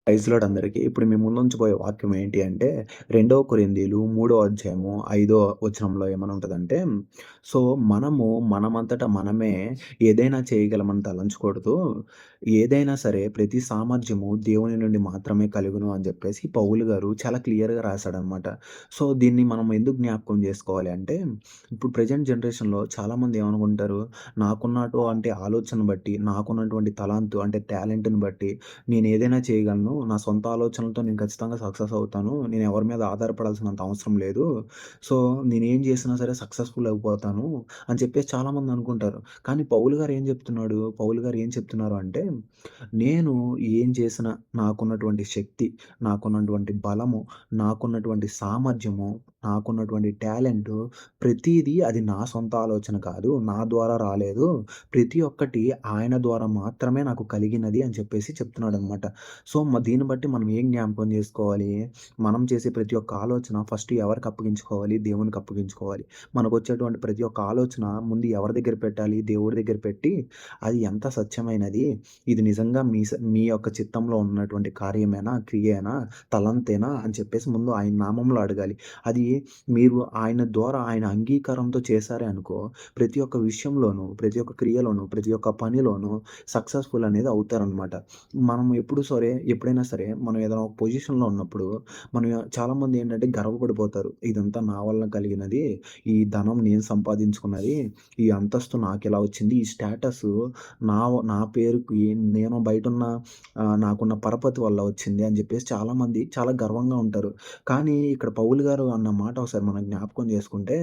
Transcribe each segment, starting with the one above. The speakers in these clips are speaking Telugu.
ప్రైజ్ లార్డ్ అందరికి. ఇప్పుడు మీ ముందుంచబోయే వాక్యం ఏంటి అంటే, రెండవ కొరింథీలు మూడో అధ్యాయము ఐదో వచనంలో ఏమని ఉంటదంటే, సో, మనమంతట మనమే ఏదైనా చేయగలమని తలంచకూడదు. ఏదైనా సరే ప్రతి సామర్థ్యము దేవుని నుండి మాత్రమే కలుగును అని చెప్పేసి పౌలు గారు చాలా క్లియర్‌గా రాసాడనమాట. సో, దీన్ని మనం ఎందుకు జ్ఞాపకం చేసుకోవాలి అంటే, ఇప్పుడు ప్రెజెంట్ జనరేషన్‌లో చాలామంది ఏమనుకుంటారు, నాకున్నటువంటి ఆలోచన బట్టి, నాకున్నటువంటి తలాంతు అంటే టాలెంట్‌ని బట్టి నేనేదైనా చేయగలను. నా సొంత ఆలోచనలతో నేను ఖచ్చితంగా సక్సెస్ అవుతాను. నేను ఎవరి మీద ఆధారపడాల్సినంత అవసరం లేదు. సో, నేనేం చేసినా సరే సక్సెస్‌ఫుల్ అయిపోతాను అని చెప్పేసి చాలామంది అనుకుంటారు. కానీ పౌలు గారు ఏం చెప్తున్నాడు? పౌలు గారు ఏం చెప్తున్నారు అంటే, నేను ఏం చేసినా నాకున్నటువంటి శక్తి, నాకున్నటువంటి బలము, నాకున్నటువంటి సామర్థ్యము, నాకున్నటువంటి టాలెంటు ప్రతీదీ అది నా సొంత ఆలోచన కాదు. నా ద్వారా రాలేదు. ప్రతి ఒక్కటి ఆయన ద్వారా మాత్రమే నాకు కలిగినది అని చెప్పేసి చెప్తున్నాడనమాట. సో, దీన్ని బట్టి మనం ఏం జ్ఞాపకం చేసుకోవాలి? మనం చేసే ప్రతి ఒక్క ఆలోచన ఫస్ట్ ఎవరికి అప్పగించుకోవాలి? దేవునికి అప్పగించుకోవాలి. మనకొచ్చేటువంటి ప్రతి ఒక్క ఆలోచన ముందు ఎవరి దగ్గర పెట్టాలి? దేవుడి దగ్గర పెట్టి, అది ఎంత సత్యమైనది? ఇది నిజంగా మీ యొక్క చిత్తంలో ఉన్నటువంటి కార్యమేనా? క్రియేనా? తలంతేనా? అని చెప్పేసి ముందు ఆయన నామంలో అడగాలి. అది మీరు ఆయన ద్వారా ఆయన అంగీకారంతో చేశారే అనుకో, ప్రతి ఒక్క విషయంలోనూ, ప్రతి ఒక్క క్రియలోనూ, ప్రతి ఒక్క పనిలోనూ సక్సెస్‌ఫుల్ అనేది అవుతారనమాట. మనం ఎప్పుడైనా సరే మనం ఏదైనా ఒక పొజిషన్‌లో ఉన్నప్పుడు మనం చాలామంది ఏంటంటే గర్వపడిపోతారు. ఇదంతా నా వల్ల కలిగినది. ఈ ధనం నేను సంపాదించుకున్నది. ఈ అంతస్తు నాకెలా వచ్చింది? ఈ స్టేటసు నా పేరుకి నేను బయటున్న నాకున్న పరపతి వల్ల వచ్చింది అని చెప్పేసి చాలామంది చాలా గర్వంగా ఉంటారు. కానీ ఇక్కడ పౌలు గారు అన్న మాట ఒకసారి మనం జ్ఞాపకం చేసుకుంటే,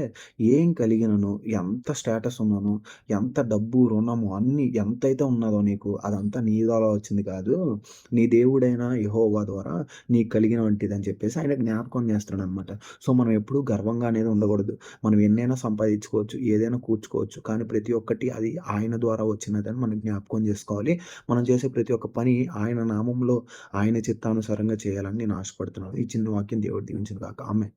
ఏం కలిగినను, ఎంత స్టేటస్ ఉన్నను, ఎంత డబ్బు, రుణము అన్నీ ఎంతైతే ఉన్నదో నీకు అదంతా నీ ద్వారా వచ్చింది కాదు. నీ దేవుడైన యెహోవా ద్వారా నీకు కలిగినవంటిదని చెప్పేసి ఆయన జ్ఞాపకం చేస్తున్నాడనమాట. సో, మనం ఎప్పుడూ గర్వంగా అనేది ఉండకూడదు. మనం ఎన్నైనా సంపాదించుకోవచ్చు, ఏదైనా కూర్చుకోవచ్చు. కానీ ప్రతి ఒక్కటి అది ఆయన ద్వారా వచ్చినదని మనం జ్ఞాపకం చేసుకోవాలి. మనం చేసే ప్రతి ఒక్క పని ఆయన నామంలో, ఆయన చిత్తానుసారంగా చేయాలని నేను ఆశపడుతున్నాను. ఈ చిన్న వాక్యం దేవుడు దీవించును గాక. ఆమేన్.